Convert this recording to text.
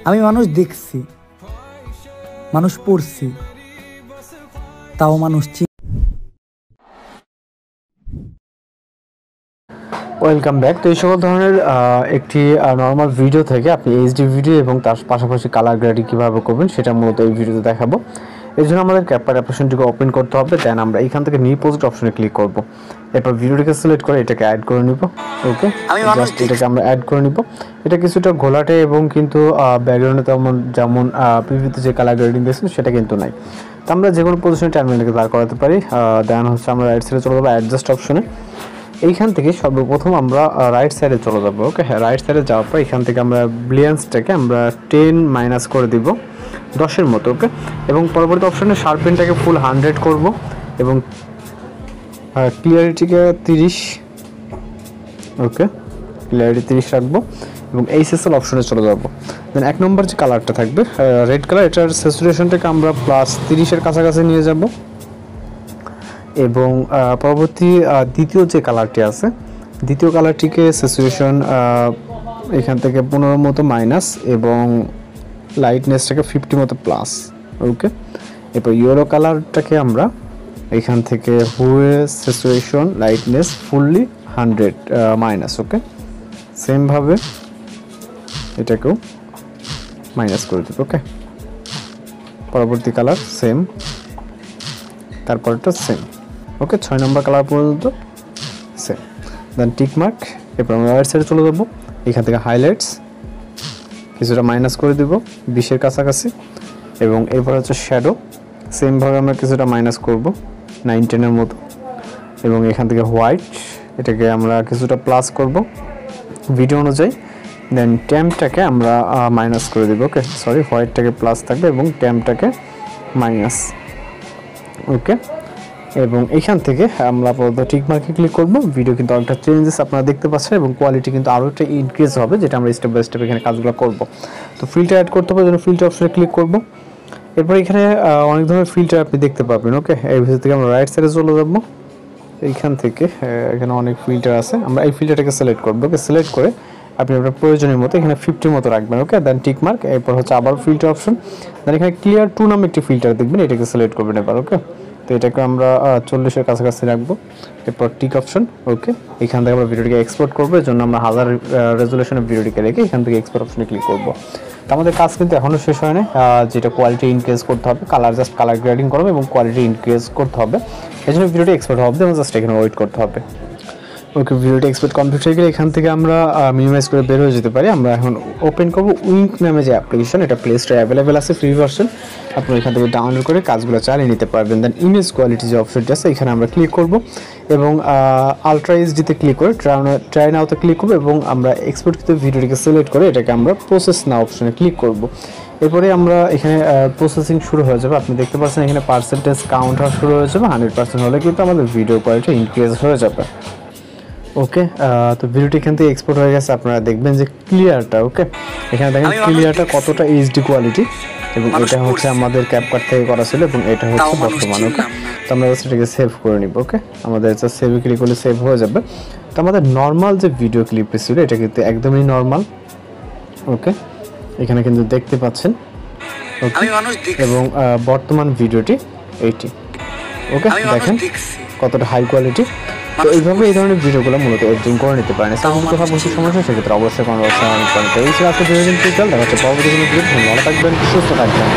আমি মানুষ দেখছি, মানুষ পড়ছি, তাও মানুষ ওয়েলকাম ব্যাক। তো এই সকল ধরনের একটি নর্মাল ভিডিও থেকে আপনি এইচডি ভিডিও এবং তার পাশাপাশি কালার গ্রেডিং কীভাবে করবেন সেটা মূলত এই ভিডিওতে দেখাবো। এর জন্য আমাদের ক্যাপকাট অ্যাপ্লিকেশনটিকে ওপেন করতে হবে। দেন আমরা এইখান থেকে নিউ প্রজেক্ট অপশনে ক্লিক করব। এরপর ভিডিওটিকে সিলেক্ট করে এটাকে অ্যাড করে নিব। ওকে, জাস্ট এটাকে আমরা অ্যাড করে নিব। এটা কিছুটা ঘোলাটে এবং কিন্তু ব্যাকগ্রাউন্ডে যেমন পিভিতে যে কালার গ্রেডিং দিয়েছিল সেটা কিন্তু নাই। তো আমরা যে কোনো পজিশনে টার্মিনালকে দাঁড় করাতে পারি। দেন হচ্ছে আমরা রাইট সাইডে চলে যাবো অ্যাডজাস্ট অপশনে। এইখান থেকে সর্বপ্রথম আমরা রাইট সাইডে চলে যাবো। ওকে, রাইট সাইডে যাওয়ার পর এখান থেকে আমরা ব্লিয়ান্সটাকে আমরা 10 মাইনাস করে দিব 10-এর মতো। ওকে, এবং পরবর্তী অপশনে শার্পেনটাকে ফুল 100 করব এবং ক্লিয়ারিটিকে 30। ওকে, ক্লিয়ারিটি 30 রাখবো এবং এইচএসএল অপশনে চলে যাব। দেন 1 নম্বর যে কালারটা থাকবে রেড কালার, এটার স্যাচুরেশনটাকে আমরা +30-এর কাছাকাছি নিয়ে যাব এবং পরবর্তী দ্বিতীয় যে কালারটি আছে দ্বিতীয় কালারটিকে স্যাচুরেশন এখান থেকে 15 মতো মাইনাস এবং লাইটনেসটাকে 50 মতো প্লাস। ওকে, এরপর ইয়েলো কালারটাকে আমরা এখান থেকে হুয়ে স্যাচুরেশন লাইটনেস ফুললি 100 মাইনাস। ওকে, সেমভাবে এটাকেও মাইনাস করে দেব। ওকে, পরবর্তী কালার সেম, তারপরটা সেম। ওকে, 6 নম্বর কালার পর্যন্ত সেম। দেন টিক মার্ক। এরপর আমরা রাইট সাইডে চলে যাবো। এখান থেকে হাইলাইটস কিছুটা মাইনাস করে দেব 20-এর কাছাকাছি এবং এরপর হচ্ছে শ্যাডো, সেমভাবে আমরা কিছুটা মাইনাস করব 9-10-এর মতো এবং এখান থেকে হোয়াইট এটাকে আমরা কিছুটা প্লাস করব ভিডিও অনুযায়ী। দেন ট্যাম্পটাকে আমরা মাইনাস করে দেব। ওকে, সরি, হোয়াইটটাকে প্লাস থাকবে এবং ট্যাম্পটাকে মাইনাস। ওকে, এবং এইখান থেকে আমরা আপাতত টিক মার্কে ক্লিক করব। ভিডিও কিন্তু অনেকটা চেঞ্জেস আপনারা দেখতে পাচ্ছেন এবং কোয়ালিটি কিন্তু আরও একটা ইনক্রিজ হবে, যেটা আমরা স্টেপ বাই স্টেপ এখানে কাজগুলো করব। তো ফিল্টার অ্যাড করতে হবে, জন্য ফিল্টার অপশনে ক্লিক করব। এরপর এখানে অনেক ধরনের ফিল্টার আপনি দেখতে পাবেন। ওকে, এর ভিতর থেকে আমরা রাইট সাইডে চলে যাব। এইখান থেকে এখানে অনেক ফিল্টার আছে, আমরা এই ফিল্টারটাকে সিলেক্ট করব। ওকে, সিলেক্ট করে আপনি আপনার প্রয়োজনের মতো এখানে 50 মতো রাখবেন। ওকে, দেন টিক মার্ক। এরপর হচ্ছে আবার ফিল্টার অপশন, দেন এখানে ক্লিয়ার টু নামে একটি ফিল্টার দেখবেন, এটাকে সিলেক্ট করবেন এবার। ওকে, তো এটাকে আমরা 40-এর কাছাকাছি রাখবো। এরপর টিক অপশন। ওকে, এখান থেকে আমরা ভিডিওটিকে এক্সপোর্ট করবো, এর জন্য আমরা 1000 রেজুলেশনের ভিডিওটিকে রেখে এখান থেকে এক্সপোর্ট অপশনে ক্লিক করবো। তো আমাদের কাজ কিন্তু এখনও শেষ হয় না, যেটা কোয়ালিটি ইনক্রিজ করতে হবে, জাস্ট কালার গ্রেডিং করবো এবং কোয়ালিটি ইনক্রিজ করতে হবে। এই জন্য ভিডিওটি এক্সপোর্ট হবে, জাস্ট এখানে ওয়েট করতে হবে। ওকে, ভিডিওটি এক্সপোর্ট কমপ্লিট হয়ে গেলে এখান থেকে আমরা মিনিমাইজ করে বের হয়ে যেতে পারি। আমরা এখন ওপেন করবো উইঙ্ক নামে যে অ্যাপ্লিকেশন, এটা প্লে স্টোরে অ্যাভেলেবেল আছে, ফ্রি ভার্সন। আপনি এখান থেকে ডাউনলোড করে কাজগুলো চালিয়ে নিতে পারবেন। দেন ইমেজ কোয়ালিটি যে অপশনটি আছে এখানে আমরা ক্লিক করব এবং আলট্রা এইচডিতে ক্লিক করে ট্রাই নাওতে ক্লিক করবো এবং আমরা এক্সপোর্টকৃত ভিডিওটিকে সিলেক্ট করে এটাকে আমরা প্রসেস নাও অপশনে ক্লিক করব। এরপরে আমরা এখানে প্রসেসিং শুরু হয়ে যাবে। আপনি দেখতে পাচ্ছেন এখানে পার্সেন্টেজ কাউন্ট হওয়া শুরু হয়ে যাবে। 100% হলে কিন্তু আমাদের ভিডিও কোয়ালিটি ইনক্রিজ হয়ে যাবে। ওকে, তো ভিডিওটি এখান থেকে এক্সপোর্ট হয়ে গেছে। আপনারা দেখবেন যে ক্লিয়ারটা, ওকে, এখানে দেখেন ক্লিয়ারটা কতটা এইচডি কোয়ালিটি এবং এটা হচ্ছে আমাদের ক্যাপকাট থেকে করা ছিল এবং এটা হচ্ছে বর্তমান। ওকে, তো আমরা সেটাকে সেভ করে নিব। ওকে, আমাদের সেভে ক্লিক করলে সেভ হয়ে যাবে। তো আমাদের নর্মাল যে ভিডিও ক্লিপটি ছিল এটা কিন্তু একদমই নর্মাল। ওকে, এখানে কিন্তু দেখতে পাচ্ছেন। ওকে, এবং বর্তমান ভিডিওটি এইটি। ওকে, দেখেন কতটা হাই কোয়ালিটি। তো এইভাবে এই ধরনের ভিডিওগুলো মূলত এডিটিং করে নিতে পারেন। সামনে কথা বলতে সমস্যা সেক্ষেত্রে অবশ্যই কোনো অবস্থা এই ছিল আজকে ভিডিও। দেখা হচ্ছে পরবর্তী কোনো ভিডিও। ভালো থাকবেন, সুস্থ থাকবেন।